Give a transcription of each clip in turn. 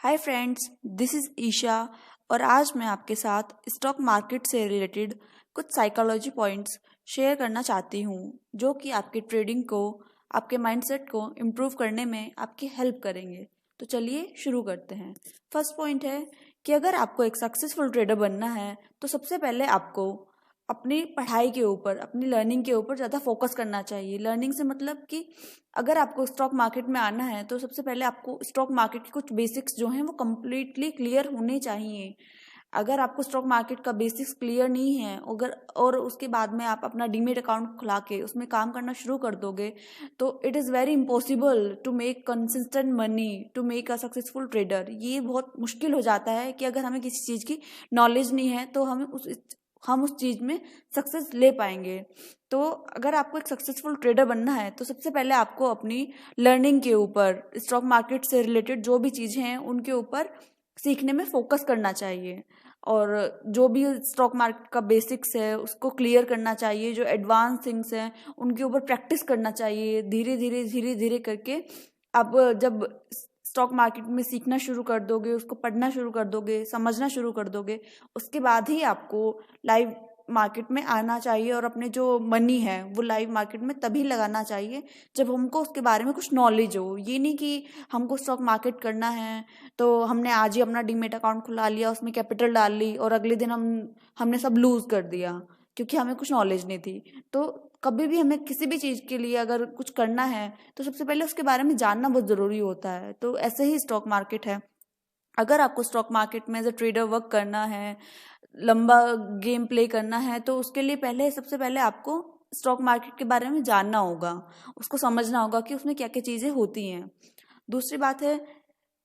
Hi friends, this is Isha और आज मैं आपके साथ स्टॉक मार्केट से रिलेटेड कुछ साइकोलॉजी पॉइंट्स शेयर करना चाहती हूँ जो कि आपकी ट्रेडिंग को, आपके माइंडसेट को इम्प्रूव करने में आपकी हेल्प करेंगे। तो चलिए शुरू करते हैं। फर्स्ट पॉइंट है कि अगर आपको एक सक्सेसफुल ट्रेडर बनना है तो सबसे पहले आपको अपनी पढ़ाई के ऊपर, अपनी लर्निंग के ऊपर ज़्यादा फोकस करना चाहिए। लर्निंग से मतलब कि अगर आपको स्टॉक मार्केट में आना है तो सबसे पहले आपको स्टॉक मार्केट के कुछ बेसिक्स जो हैं वो कम्प्लीटली क्लियर होने चाहिए। अगर आपको स्टॉक मार्केट का बेसिक्स क्लियर नहीं है अगर और उसके बाद में आप अपना डीमेट अकाउंट खुला के उसमें काम करना शुरू कर दोगे तो it is very impossible to make consistent money, to make a successful trader. ये बहुत मुश्किल हो जाता है कि अगर हमें किसी चीज़ की नॉलेज नहीं है तो हम उस चीज़ में सक्सेस ले पाएंगे। तो अगर आपको एक सक्सेसफुल ट्रेडर बनना है तो सबसे पहले आपको अपनी लर्निंग के ऊपर, स्टॉक मार्केट से रिलेटेड जो भी चीज़ें हैं उनके ऊपर सीखने में फोकस करना चाहिए और जो भी स्टॉक मार्केट का बेसिक्स है उसको क्लियर करना चाहिए। जो एडवांस थिंग्स हैं उनके ऊपर प्रैक्टिस करना चाहिए। धीरे धीरे करके आप जब स्टॉक मार्केट में सीखना शुरू कर दोगे, उसको पढ़ना शुरू कर दोगे, समझना शुरू कर दोगे, उसके बाद ही आपको लाइव मार्केट में आना चाहिए और अपने जो मनी है वो लाइव मार्केट में तभी लगाना चाहिए जब हमको उसके बारे में कुछ नॉलेज हो। ये नहीं कि हमको स्टॉक मार्केट करना है तो हमने आज ही अपना डीमेट अकाउंट खुला लिया, उसमें कैपिटल डाल ली और अगले दिन हमने सब लूज कर दिया क्योंकि हमें कुछ नॉलेज नहीं थी। तो कभी भी हमें किसी भी चीज़ के लिए अगर कुछ करना है तो सबसे पहले उसके बारे में जानना बहुत ज़रूरी होता है। तो ऐसे ही स्टॉक मार्केट है। अगर आपको स्टॉक मार्केट में एज अ ट्रेडर वर्क करना है, लंबा गेम प्ले करना है, तो उसके लिए सबसे पहले आपको स्टॉक मार्केट के बारे में जानना होगा, उसको समझना होगा कि उसमें क्या क्या चीज़ें होती हैं। दूसरी बात है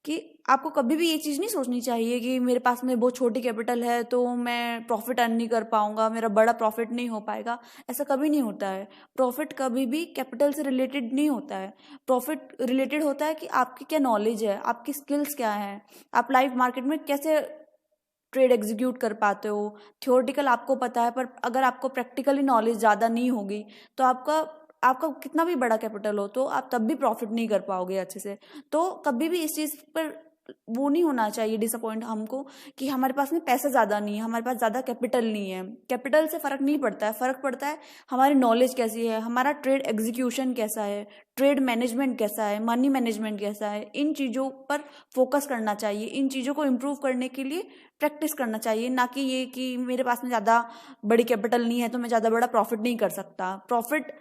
कि आपको कभी भी ये चीज़ नहीं सोचनी चाहिए कि मेरे पास में बहुत छोटी कैपिटल है तो मैं प्रॉफिट अर्न नहीं कर पाऊंगा, मेरा बड़ा प्रॉफिट नहीं हो पाएगा। ऐसा कभी नहीं होता है। प्रॉफिट कभी भी कैपिटल से रिलेटेड नहीं होता है। प्रॉफिट रिलेटेड होता है कि आपकी क्या नॉलेज है, आपकी स्किल्स क्या है, आप लाइव मार्केट में कैसे ट्रेड एग्जीक्यूट कर पाते हो। थ्योरेटिकल आपको पता है पर अगर आपको प्रैक्टिकली नॉलेज ज़्यादा नहीं होगी तो आपका आपका कितना भी बड़ा कैपिटल हो तो आप तब भी प्रॉफिट नहीं कर पाओगे अच्छे से। तो कभी भी इस चीज़ पर वो नहीं होना चाहिए डिसअपॉइंट हमको कि हमारे पास में पैसा ज़्यादा नहीं है, हमारे पास ज़्यादा कैपिटल नहीं है। कैपिटल से फ़र्क नहीं पड़ता है, फ़र्क पड़ता है हमारी नॉलेज कैसी है, हमारा ट्रेड एग्जीक्यूशन कैसा है, ट्रेड मैनेजमेंट कैसा है, मनी मैनेजमेंट कैसा है। इन चीज़ों पर फोकस करना चाहिए। इन चीज़ों को इम्प्रूव करने के लिए प्रैक्टिस करना चाहिए, ना कि ये कि मेरे पास में ज़्यादा बड़ी कैपिटल नहीं है तो मैं ज़्यादा बड़ा प्रॉफिट नहीं कर सकता। प्रॉफिट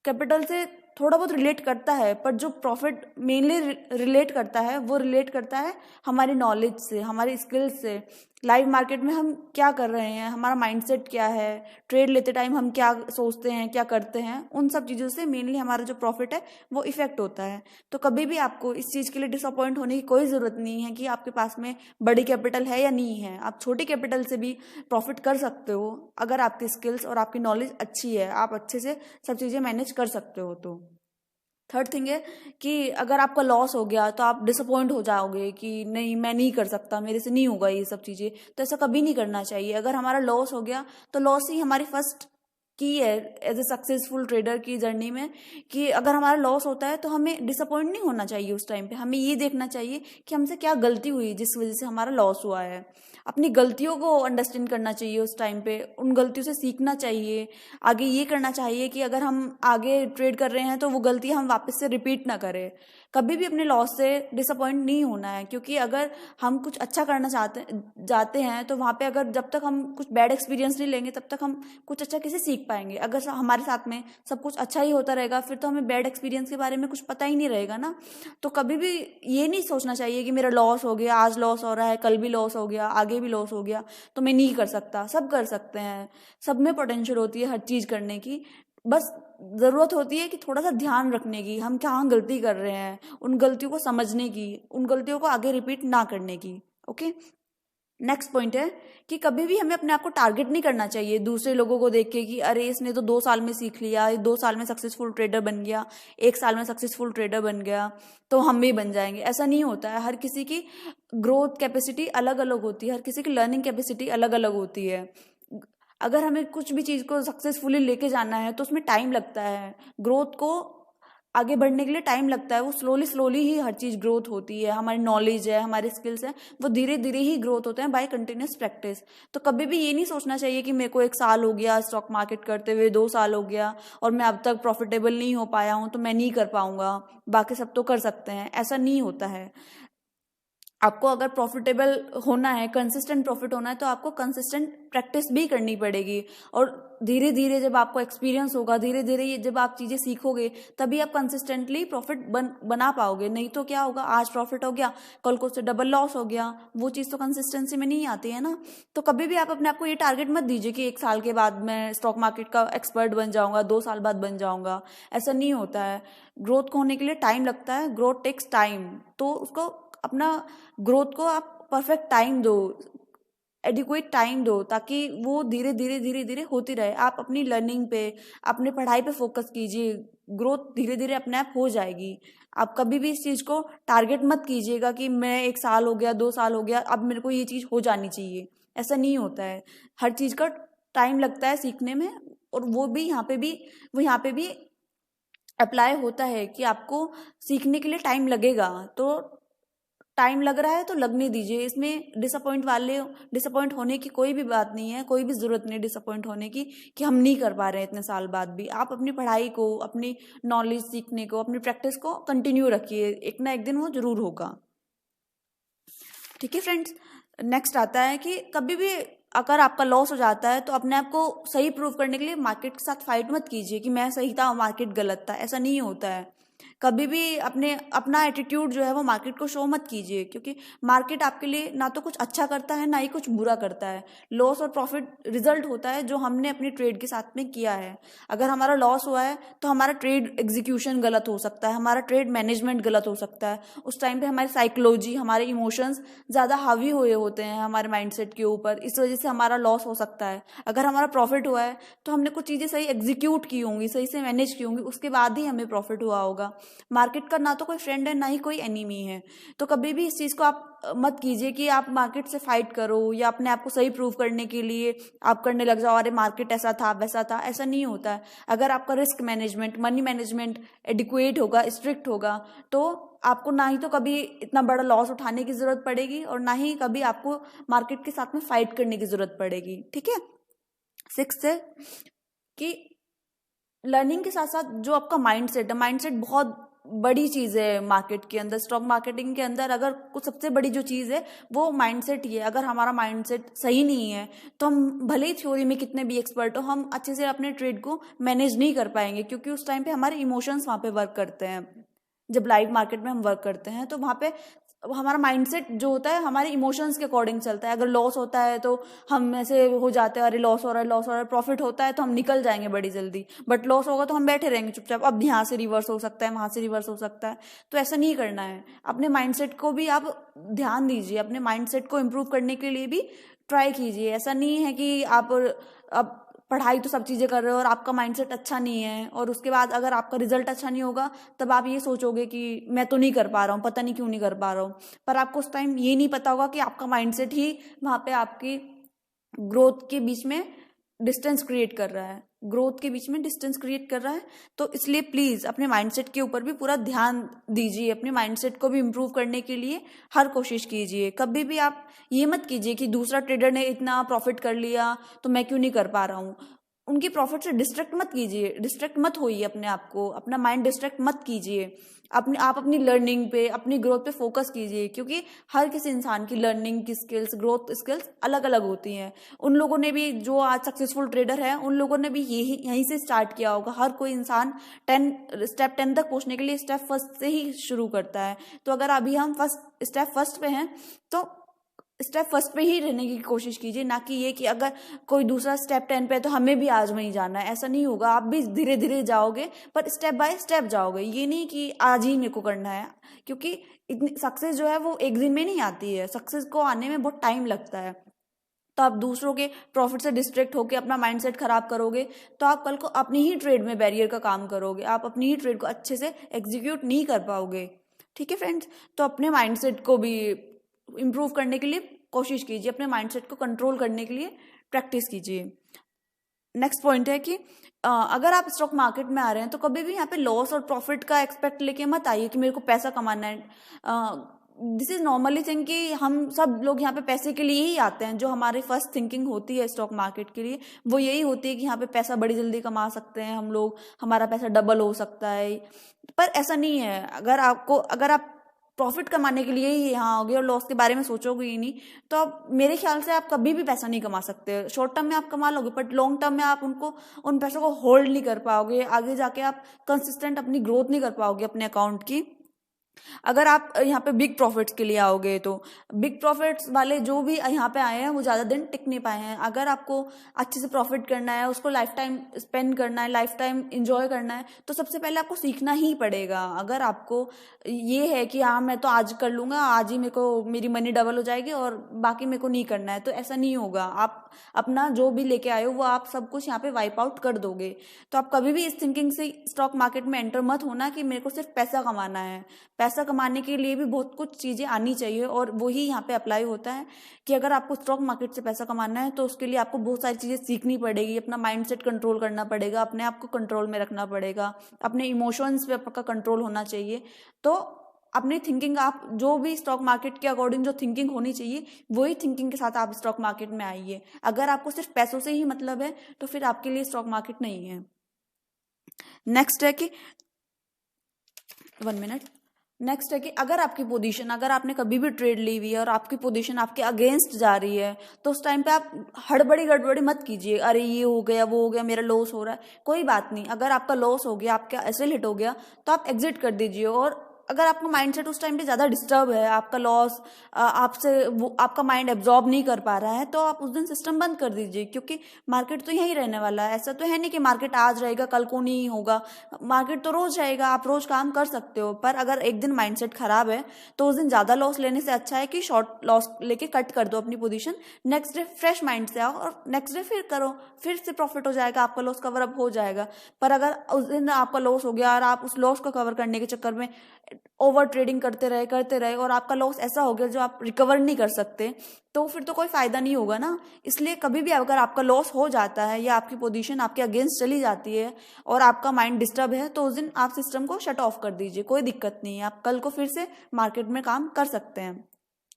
कैपिटल से थोड़ा बहुत रिलेट करता है पर जो प्रॉफिट मेनली रिलेट करता है वो रिलेट करता है हमारी नॉलेज से, हमारी स्किल्स से। लाइव मार्केट में हम क्या कर रहे हैं, हमारा माइंडसेट क्या है, ट्रेड लेते टाइम हम क्या सोचते हैं, क्या करते हैं, उन सब चीज़ों से मेनली हमारा जो प्रॉफिट है वो इफेक्ट होता है। तो कभी भी आपको इस चीज़ के लिए डिसअपॉइंट होने की कोई ज़रूरत नहीं है कि आपके पास में बड़ी कैपिटल है या नहीं है। आप छोटी कैपिटल से भी प्रॉफिट कर सकते हो अगर आपकी स्किल्स और आपकी नॉलेज अच्छी है, आप अच्छे से सब चीज़ें मैनेज कर सकते हो। तो थर्ड थिंग है कि अगर आपका लॉस हो गया तो आप डिसअपॉइंट हो जाओगे कि नहीं मैं नहीं कर सकता, मेरे से नहीं होगा ये सब चीज़ें। तो ऐसा कभी नहीं करना चाहिए। अगर हमारा लॉस हो गया तो लॉस ही हमारी फर्स्ट की है एज ए सक्सेसफुल ट्रेडर की जर्नी में, कि अगर हमारा लॉस होता है तो हमें डिसअपॉइंट नहीं होना चाहिए। उस टाइम पे हमें ये देखना चाहिए कि हमसे क्या गलती हुई जिस वजह से हमारा लॉस हुआ है। अपनी गलतियों को अंडरस्टैंड करना चाहिए उस टाइम पे, उन गलतियों से सीखना चाहिए। आगे ये करना चाहिए कि अगर हम आगे ट्रेड कर रहे हैं तो वो गलती हम वापस से रिपीट ना करें। कभी भी अपने लॉस से डिसअपॉइंट नहीं होना है, क्योंकि अगर हम कुछ अच्छा करना जाते हैं तो वहाँ पे अगर जब तक हम कुछ बैड एक्सपीरियंस नहीं लेंगे तब तक हम कुछ अच्छा कैसे सीख पाएंगे। अगर हमारे साथ में सब कुछ अच्छा ही होता रहेगा फिर तो हमें बैड एक्सपीरियंस के बारे में कुछ पता ही नहीं रहेगा ना। तो कभी भी ये नहीं सोचना चाहिए कि मेरा लॉस हो गया, आज लॉस हो रहा है, कल भी लॉस हो गया, आगे भी लॉस हो गया तो मैं नहीं कर सकता। सब कर सकते हैं, सब में पोटेंशियल होती है हर चीज़ करने की। बस ज़रूरत होती है कि थोड़ा सा ध्यान रखने की, हम कहाँ गलती कर रहे हैं, उन गलतियों को समझने की, उन गलतियों को आगे रिपीट ना करने की। ओके। नेक्स्ट पॉइंट है कि कभी भी हमें अपने आप को टारगेट नहीं करना चाहिए दूसरे लोगों को देख के कि अरे इसने तो 2 साल में सीख लिया, 2 साल में सक्सेसफुल ट्रेडर बन गया, 1 साल में सक्सेसफुल ट्रेडर बन गया तो हम भी बन जाएंगे। ऐसा नहीं होता है। हर किसी की ग्रोथ कैपेसिटी अलग अलग होती है, हर किसी की लर्निंग कैपेसिटी अलग अलग होती है। अगर हमें कुछ भी चीज़ को सक्सेसफुली लेके जाना है तो उसमें टाइम लगता है। ग्रोथ को आगे बढ़ने के लिए टाइम लगता है, वो स्लोली स्लोली ही हर चीज़ ग्रोथ होती है। हमारी नॉलेज है, हमारे स्किल्स है, वो धीरे धीरे ही ग्रोथ होते हैं बाय कंटिन्यूस प्रैक्टिस। तो कभी भी ये नहीं सोचना चाहिए कि मेरे को 1 साल हो गया स्टॉक मार्केट करते हुए, 2 साल हो गया और मैं अब तक प्रॉफिटेबल नहीं हो पाया हूँ तो मैं नहीं कर पाऊंगा, बाकी सब तो कर सकते हैं। ऐसा नहीं होता है। आपको अगर प्रॉफिटेबल होना है, कंसिस्टेंट प्रॉफिट होना है, तो आपको कंसिस्टेंट प्रैक्टिस भी करनी पड़ेगी। और धीरे धीरे जब आपको एक्सपीरियंस होगा, धीरे धीरे जब आप चीज़ें सीखोगे, तभी आप कंसिस्टेंटली प्रॉफिट बना पाओगे। नहीं तो क्या होगा, आज प्रॉफिट हो गया, कल को उससे डबल लॉस हो गया, वो चीज़ तो कंसिस्टेंसी में नहीं आती है ना। तो कभी भी आप अपने आप को ये टारगेट मत दीजिए कि 1 साल के बाद मैं स्टॉक मार्केट का एक्सपर्ट बन जाऊंगा, 2 साल बाद बन जाऊंगा। ऐसा नहीं होता है। ग्रोथ को होने के लिए टाइम लगता है, ग्रोथ टेक्स टाइम। तो उसको अपना ग्रोथ को आप परफेक्ट टाइम दो, एडिक्वेट टाइम दो, ताकि वो धीरे धीरे धीरे धीरे होती रहे। आप अपनी लर्निंग पे, अपनी पढ़ाई पे फोकस कीजिए, ग्रोथ धीरे धीरे अपने आप हो जाएगी। आप कभी भी इस चीज़ को टारगेट मत कीजिएगा कि मैं 1 साल हो गया, 2 साल हो गया, अब मेरे को ये चीज़ हो जानी चाहिए। ऐसा नहीं होता है। हर चीज़ का टाइम लगता है सीखने में। और वो यहाँ पे भी अप्लाई होता है कि आपको सीखने के लिए टाइम लगेगा। तो टाइम लग रहा है तो लगने दीजिए। इसमें डिसअपॉइंट होने की कोई भी बात नहीं है, कोई भी जरूरत नहीं डिसअपॉइंट होने की कि हम नहीं कर पा रहे हैं इतने साल बाद भी। आप अपनी पढ़ाई को, अपनी नॉलेज सीखने को, अपनी प्रैक्टिस को कंटिन्यू रखिए, एक ना एक दिन वो जरूर होगा। ठीक है फ्रेंड्स, नेक्स्ट आता है कि कभी भी अगर आपका लॉस हो जाता है तो अपने आप को सही प्रूव करने के लिए मार्केट के साथ फाइट मत कीजिए कि मैं सही था, मार्केट गलत था। ऐसा नहीं होता है। कभी भी अपना एटीट्यूड जो है वो मार्केट को शो मत कीजिए, क्योंकि मार्केट आपके लिए ना तो कुछ अच्छा करता है, ना ही कुछ बुरा करता है। लॉस और प्रॉफिट रिजल्ट होता है जो हमने अपनी ट्रेड के साथ में किया है। अगर हमारा लॉस हुआ है तो हमारा ट्रेड एग्जीक्यूशन गलत हो सकता है, हमारा ट्रेड मैनेजमेंट गलत हो सकता है। उस टाइम पे हमारी साइकोलॉजी, हमारे इमोशंस ज़्यादा हावी हुए होते हैं हमारे माइंडसेट के ऊपर, इस वजह से हमारा लॉस हो सकता है। अगर हमारा प्रॉफिट हुआ है तो हमने कुछ चीज़ें सही एग्जीक्यूट की होंगी, सही से मैनेज की होंगी, उसके बाद ही हमें प्रॉफिट हुआ होगा। मार्केट का ना तो कोई फ्रेंड है, ना ही कोई एनिमी है। तो कभी भी इस चीज़ को आप मत कीजिए कि आप मार्केट से फाइट करो या अपने आप को सही प्रूव करने के लिए आप करने लग जाओ, अरे मार्केट ऐसा था वैसा था। ऐसा नहीं होता है। अगर आपका risk management, money management adequate होगा, स्ट्रिक्ट होगा, तो आपको ना ही तो कभी इतना बड़ा लॉस उठाने की जरूरत पड़ेगी और ना ही कभी आपको मार्केट के साथ में फाइट करने की जरूरत पड़ेगी। ठीक है। 6 है कि लर्निंग के साथ साथ जो आपका माइंडसेट है, माइंडसेट बहुत बड़ी चीज़ है मार्केट के अंदर। स्टॉक मार्केटिंग के अंदर अगर कुछ सबसे बड़ी जो चीज़ है वो माइंडसेट ही है। अगर हमारा माइंडसेट सही नहीं है तो हम भले ही थ्योरी में कितने भी एक्सपर्ट हो, हम अच्छे से अपने ट्रेड को मैनेज नहीं कर पाएंगे, क्योंकि उस टाइम पे हमारे इमोशंस वहाँ पे वर्क करते हैं। जब लाइव मार्केट में हम वर्क करते हैं तो वहाँ पे हमारा माइंडसेट जो होता है हमारे इमोशंस के अकॉर्डिंग चलता है। अगर लॉस होता है तो हम ऐसे हो जाते हैं, अरे लॉस हो रहा है, लॉस हो रहा है। प्रॉफिट होता है तो हम निकल जाएंगे बड़ी जल्दी, बट लॉस होगा तो हम बैठे रहेंगे चुपचाप, अब यहाँ से रिवर्स हो सकता है, वहां से रिवर्स हो सकता है। तो ऐसा नहीं करना है। अपने माइंडसेट को भी आप ध्यान दीजिए, अपने माइंडसेट को इम्प्रूव करने के लिए भी ट्राई कीजिए। ऐसा नहीं है कि आप अब पढ़ाई तो सब चीज़ें कर रहे हो और आपका माइंडसेट अच्छा नहीं है, और उसके बाद अगर आपका रिजल्ट अच्छा नहीं होगा तब आप ये सोचोगे कि मैं तो नहीं कर पा रहा हूँ, पता नहीं क्यों नहीं कर पा रहा हूँ। पर आपको उस टाइम ये नहीं पता होगा कि आपका माइंडसेट ही वहाँ पे आपकी ग्रोथ के बीच में डिस्टेंस क्रिएट कर रहा है, ग्रोथ के बीच में डिस्टेंस क्रिएट कर रहा है। तो इसलिए प्लीज अपने माइंडसेट के ऊपर भी पूरा ध्यान दीजिए, अपने माइंडसेट को भी इम्प्रूव करने के लिए हर कोशिश कीजिए। कभी भी आप ये मत कीजिए कि दूसरा ट्रेडर ने इतना प्रॉफिट कर लिया तो मैं क्यों नहीं कर पा रहा हूँ। उनकी प्रॉफिट से डिस्ट्रैक्ट मत कीजिए, डिस्ट्रैक्ट मत होइए, अपने आप को, अपना माइंड डिस्ट्रैक्ट मत कीजिए। आप अपनी लर्निंग पे, अपनी ग्रोथ पे फोकस कीजिए, क्योंकि हर किसी इंसान की लर्निंग की स्किल्स, ग्रोथ स्किल्स अलग अलग होती हैं। उन लोगों ने भी, जो आज सक्सेसफुल ट्रेडर है, उन लोगों ने भी यहीं से स्टार्ट किया होगा। हर कोई इंसान स्टेप 10 तक पहुंचने के लिए स्टेप फर्स्ट से ही शुरू करता है। तो अगर अभी हम स्टेप फर्स्ट पे हैं तो स्टेप फर्स्ट पे ही रहने की कोशिश कीजिए, ना कि ये कि अगर कोई दूसरा स्टेप 10 पे है तो हमें भी आज वहीं जाना है। ऐसा नहीं होगा। आप भी धीरे धीरे जाओगे, पर स्टेप बाय स्टेप जाओगे। ये नहीं कि आज ही मेरे को करना है, क्योंकि इतनी सक्सेस जो है वो एक दिन में नहीं आती है। सक्सेस को आने में बहुत टाइम लगता है। तो आप दूसरों के प्रॉफिट से डिस्ट्रैक्ट होकर अपना माइंडसेट खराब करोगे तो आप कल को अपनी ही ट्रेड में बैरियर का काम करोगे, आप अपनी ही ट्रेड को अच्छे से एग्जीक्यूट नहीं कर पाओगे। ठीक है फ्रेंड्स, तो अपने माइंडसेट को भी इम्प्रूव करने के लिए कोशिश कीजिए, अपने माइंडसेट को कंट्रोल करने के लिए प्रैक्टिस कीजिए। नेक्स्ट पॉइंट है कि अगर आप स्टॉक मार्केट में आ रहे हैं तो कभी भी यहाँ पे लॉस और प्रॉफिट का एक्सपेक्ट लेके मत आइए कि मेरे को पैसा कमाना है। दिस इज नॉर्मली थिंग कि हम सब लोग यहाँ पे पैसे के लिए ही आते हैं। जो हमारी फर्स्ट थिंकिंग होती है स्टॉक मार्केट के लिए वो यही होती है कि यहाँ पे पैसा बड़ी जल्दी कमा सकते हैं हम लोग, हमारा पैसा डबल हो सकता है। पर ऐसा नहीं है। अगर आप प्रॉफिट कमाने के लिए ही यहाँ आओगे और लॉस के बारे में सोचोगे ही नहीं, तो आप मेरे ख्याल से आप कभी भी पैसा नहीं कमा सकते। शॉर्ट टर्म में आप कमा लोगे बट लॉन्ग टर्म में आप उन पैसों को होल्ड नहीं कर पाओगे। आगे जाके आप कंसिस्टेंट अपनी ग्रोथ नहीं कर पाओगे अपने अकाउंट की। अगर आप यहाँ पे बिग प्रॉफिट्स के लिए आओगे तो बिग प्रॉफिट्स वाले जो भी यहाँ पे आए हैं वो ज़्यादा दिन टिक नहीं पाए हैं। अगर आपको अच्छे से प्रॉफिट करना है, उसको लाइफ टाइम स्पेंड करना है, लाइफ टाइम इंजॉय करना है, तो सबसे पहले आपको सीखना ही पड़ेगा। अगर आपको ये है कि हाँ मैं तो आज कर लूँगा, आज ही मेरे को मेरी मनी डबल हो जाएगी और बाकी मेरे को नहीं करना है, तो ऐसा नहीं होगा। आप अपना जो भी लेके आए हो वो आप सब कुछ यहाँ पे वाइप आउट कर दोगे। तो आप कभी भी इस थिंकिंग से स्टॉक मार्केट में एंटर मत होना कि मेरे को सिर्फ पैसा कमाना है। पैसा कमाने के लिए भी बहुत कुछ चीज़ें आनी चाहिए और वही यहाँ पे अप्लाई होता है कि अगर आपको स्टॉक मार्केट से पैसा कमाना है तो उसके लिए आपको बहुत सारी चीज़ें सीखनी पड़ेगी। अपना माइंडसेट कंट्रोल करना पड़ेगा, अपने आप को कंट्रोल में रखना पड़ेगा, अपने इमोशंस पे आपका कंट्रोल होना चाहिए। तो अपनी थिंकिंग, आप जो भी स्टॉक मार्केट के अकॉर्डिंग जो थिंकिंग होनी चाहिए वही थिंकिंग के साथ आप स्टॉक मार्केट में आइए। अगर आपको सिर्फ पैसों से ही मतलब है तो फिर आपके लिए स्टॉक मार्केट नहीं है। नेक्स्ट है कि 1 मिनट। नेक्स्ट है कि अगर आपकी पोजीशन, अगर आपने कभी भी ट्रेड ली हुई है और आपकी पोजीशन आपके अगेंस्ट जा रही है तो उस टाइम पे आप हड़बड़ी गड़बड़ी मत कीजिए। अरे ये हो गया, वो हो गया, मेरा लॉस हो रहा है। कोई बात नहीं, अगर आपका लॉस हो गया, आपका एसएल हिट हो गया तो आप एग्जिट कर दीजिए। और अगर आपका माइंडसेट उस टाइम पे ज़्यादा डिस्टर्ब है, आपका लॉस आपसे आपका माइंड एब्जॉर्ब नहीं कर पा रहा है, तो आप उस दिन सिस्टम बंद कर दीजिए। क्योंकि मार्केट तो यहीं रहने वाला है। ऐसा तो है नहीं कि मार्केट आज रहेगा कल को नहीं होगा। मार्केट तो रोज रहेगा, आप रोज काम कर सकते हो। पर अगर एक दिन माइंडसेट खराब है तो उस दिन ज़्यादा लॉस लेने से अच्छा है कि शॉर्ट लॉस लेके कट कर दो अपनी position. Next day fresh mind से आओ और नेक्स्ट डे फिर करो, फिर से प्रॉफिट हो जाएगा, आपका लॉस कवर अप हो जाएगा। पर अगर उस दिन आपका लॉस हो गया और आप उस लॉस को कवर करने के चक्कर में ओवर ट्रेडिंग करते रहे और आपका लॉस ऐसा हो गया जो आप रिकवर नहीं कर सकते, तो फिर तो कोई फायदा नहीं होगा ना। इसलिए कभी भी अगर आपका लॉस हो जाता है या आपकी पोजीशन आपके अगेंस्ट चली जाती है और आपका माइंड डिस्टर्ब है तो उस दिन आप सिस्टम को शट ऑफ कर दीजिए, कोई दिक्कत नहीं है। आप कल को फिर से मार्केट में काम कर सकते हैं।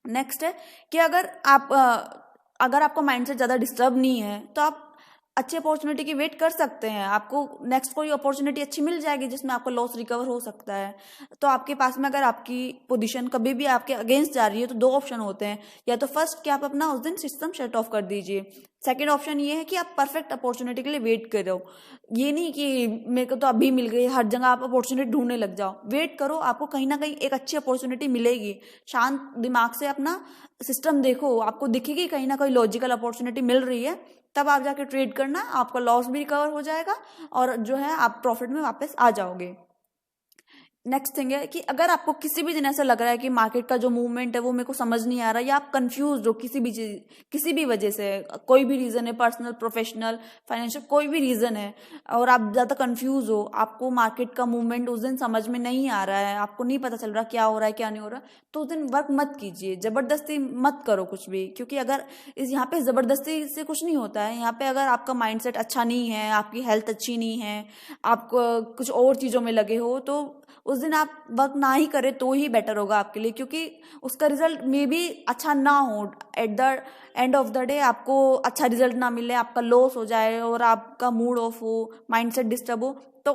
नेक्स्ट है कि अगर आपका माइंड से ज़्यादा डिस्टर्ब नहीं है तो आप अच्छी अपॉर्चुनिटी की वेट कर सकते हैं। आपको नेक्स्ट कोई अपॉर्चुनिटी अच्छी मिल जाएगी जिसमें आपका लॉस रिकवर हो सकता है। तो आपके पास में अगर आपकी पोजीशन कभी भी आपके अगेंस्ट जा रही है तो 2 ऑप्शन होते हैं। या तो फर्स्ट कि आप अपना उस दिन सिस्टम शट ऑफ कर दीजिए। सेकेंड ऑप्शन ये है कि आप परफेक्ट अपॉर्चुनिटी के लिए वेट करो। ये नहीं कि मेरे को तो अभी मिल गई, हर जगह आप अपॉर्चुनिटी ढूंढने लग जाओ। वेट करो, आपको कहीं ना कहीं एक अच्छी अपॉर्चुनिटी मिलेगी। शांत दिमाग से अपना सिस्टम देखो, आपको दिखेगी कहीं ना कहीं लॉजिकल अपॉर्चुनिटी मिल रही है, तब आप जाके ट्रेड करना। आपका लॉस भी रिकवर हो जाएगा और जो है आप प्रॉफिट में वापस आ जाओगे। नेक्स्ट थिंग है कि अगर आपको किसी भी दिन ऐसा लग रहा है कि मार्केट का जो मूवमेंट है वो मेरे को समझ नहीं आ रहा, या आप कंफ्यूज हो किसी भी वजह से, कोई भी रीजन है, पर्सनल, प्रोफेशनल, फाइनेंशियल, कोई भी रीजन है, और आप ज़्यादा कंफ्यूज हो, आपको मार्केट का मूवमेंट उस दिन समझ में नहीं आ रहा है, आपको नहीं पता चल रहा क्या हो रहा है क्या नहीं हो रहा, तो उस दिन वर्क मत कीजिए, जबरदस्ती मत करो कुछ भी। क्योंकि अगर यहाँ पे जबरदस्ती से कुछ नहीं होता है। यहाँ पे अगर आपका माइंडसेट अच्छा नहीं है, आपकी हेल्थ अच्छी नहीं है, आप कुछ और चीज़ों में लगे हो, तो उस दिन आप वर्क ना ही करें तो ही बेटर होगा आपके लिए। क्योंकि उसका रिजल्ट मे भी अच्छा ना हो, at the end of the day आपको अच्छा रिजल्ट ना मिले, आपका लॉस हो जाए और आपका मूड ऑफ हो, माइंडसेट डिस्टर्ब हो, तो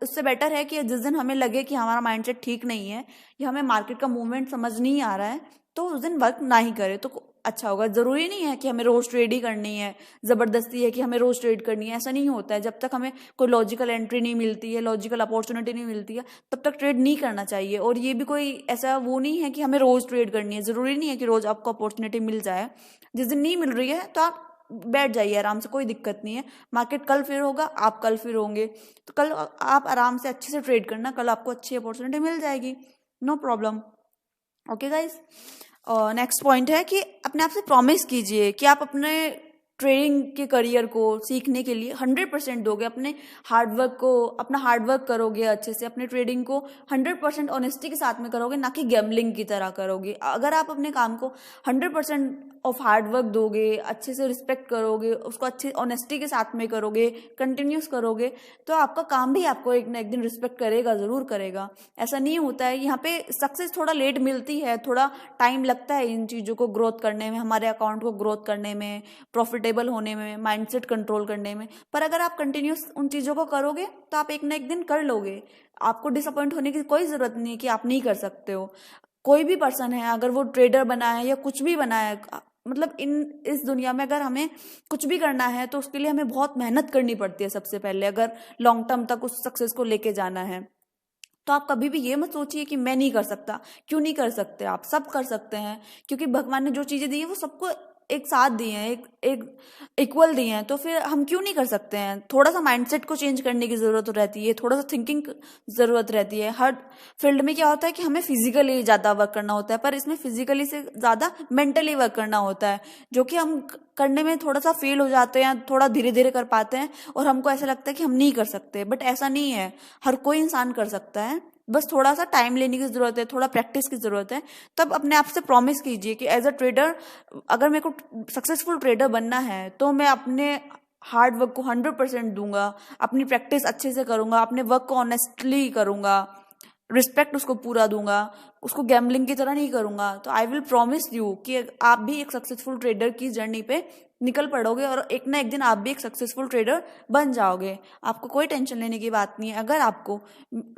उससे बेटर है कि जिस दिन हमें लगे कि हमारा माइंडसेट ठीक नहीं है या हमें मार्केट का मूवमेंट समझ नहीं आ रहा है, तो उस दिन वर्क ना ही करें तो अच्छा होगा। जरूरी नहीं है कि हमें रोज ट्रेड ही करनी है, जबरदस्ती है कि हमें रोज ट्रेड करनी है, ऐसा नहीं होता है। जब तक हमें कोई लॉजिकल एंट्री नहीं मिलती है, लॉजिकल अपॉर्चुनिटी नहीं मिलती है, तब तक ट्रेड नहीं करना चाहिए। और ये भी कोई ऐसा वो नहीं है कि हमें रोज ट्रेड करनी है, जरूरी नहीं है कि रोज आपको अपॉर्चुनिटी मिल जाए। जिस दिन नहीं मिल रही है तो आप बैठ जाइए आराम से, कोई दिक्कत नहीं है। मार्केट कल फिर होगा, आप कल फिर होंगे, तो कल आप आराम से अच्छे से ट्रेड करना, कल आपको अच्छी अपॉर्चुनिटी मिल जाएगी, no problem. Okay guys, next point है कि अपने आप से प्रॉमिस कीजिए कि आप अपने ट्रेडिंग के करियर को सीखने के लिए 100% दोगे, अपने अपना हार्डवर्क करोगे, अच्छे से अपने ट्रेडिंग को 100% ऑनेस्टी के साथ में करोगे, ना कि गैम्बलिंग की तरह करोगे। अगर आप अपने काम को 100% ऑफ हार्डवर्क दोगे, अच्छे से रिस्पेक्ट करोगे, उसको अच्छे ऑनेस्टी के साथ में करोगे, कंटिन्यूस करोगे, तो आपका काम भी आपको एक ना एक दिन रिस्पेक्ट करेगा, ज़रूर करेगा। ऐसा नहीं होता है, यहाँ पे सक्सेस थोड़ा लेट मिलती है, थोड़ा टाइम लगता है इन चीज़ों को ग्रोथ करने में, हमारे अकाउंट को ग्रोथ करने में, प्रॉफिटेबल होने में, माइंडसेट कंट्रोल करने में। पर अगर आप कंटिन्यूस उन चीज़ों को करोगे तो आप एक ना एक दिन कर लोगे। आपको डिसअपॉइंट होने की कोई ज़रूरत नहीं है कि आप नहीं कर सकते हो। कोई भी पर्सन है, अगर वो ट्रेडर बना है या कुछ भी बना है, मतलब इस दुनिया में अगर हमें कुछ भी करना है तो उसके लिए हमें बहुत मेहनत करनी पड़ती है सबसे पहले, अगर लॉन्ग टर्म तक उस सक्सेस को लेके जाना है। तो आप कभी भी ये मत सोचिए कि मैं नहीं कर सकता। क्यों नहीं कर सकते? आप सब कर सकते हैं, क्योंकि भगवान ने जो चीज़ें दी है वो सबको एक साथ दी हैं, एक इक्वल दी हैं। तो फिर हम क्यों नहीं कर सकते हैं? थोड़ा सा माइंडसेट को चेंज करने की ज़रूरत रहती है, थोड़ा सा थिंकिंग ज़रूरत रहती है। हर फील्ड में क्या होता है कि हमें फिजिकली ज़्यादा वर्क करना होता है, पर इसमें फिजिकली से ज़्यादा मेंटली वर्क करना होता है, जो कि हम करने में थोड़ा सा फेल हो जाते हैं, थोड़ा धीरे धीरे कर पाते हैं और हमको ऐसा लगता है कि हम नहीं कर सकते। बट ऐसा नहीं है, हर कोई इंसान कर सकता है, बस थोड़ा सा टाइम लेने की ज़रूरत है, थोड़ा प्रैक्टिस की ज़रूरत है। तब अपने आप से प्रॉमिस कीजिए कि एज अ ट्रेडर, अगर मेरे को सक्सेसफुल ट्रेडर बनना है तो मैं अपने हार्ड वर्क को 100% दूंगा, अपनी प्रैक्टिस अच्छे से करूंगा, अपने वर्क को ऑनेस्टली करूंगा, रिस्पेक्ट उसको पूरा दूंगा, उसको गैम्बलिंग की तरह नहीं करूंगा। तो आई विल प्रॉमिस यू कि आप भी एक सक्सेसफुल ट्रेडर की जर्नी पे निकल पड़ोगे और एक ना एक दिन आप भी एक सक्सेसफुल ट्रेडर बन जाओगे। आपको कोई टेंशन लेने की बात नहीं है। अगर आपको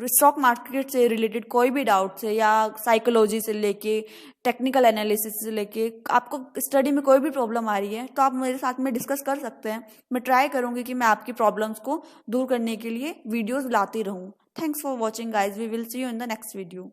स्टॉक मार्केट से रिलेटेड कोई भी डाउट्स है, या साइकोलॉजी से लेके टेक्निकल एनालिसिस से लेके आपको स्टडी में कोई भी प्रॉब्लम आ रही है, तो आप मेरे साथ में डिस्कस कर सकते हैं। मैं ट्राई करूंगी कि मैं आपकी प्रॉब्लम्स को दूर करने के लिए वीडियोज़ लाती रहूँ। Thanks for watching guys. We will see you in the next video.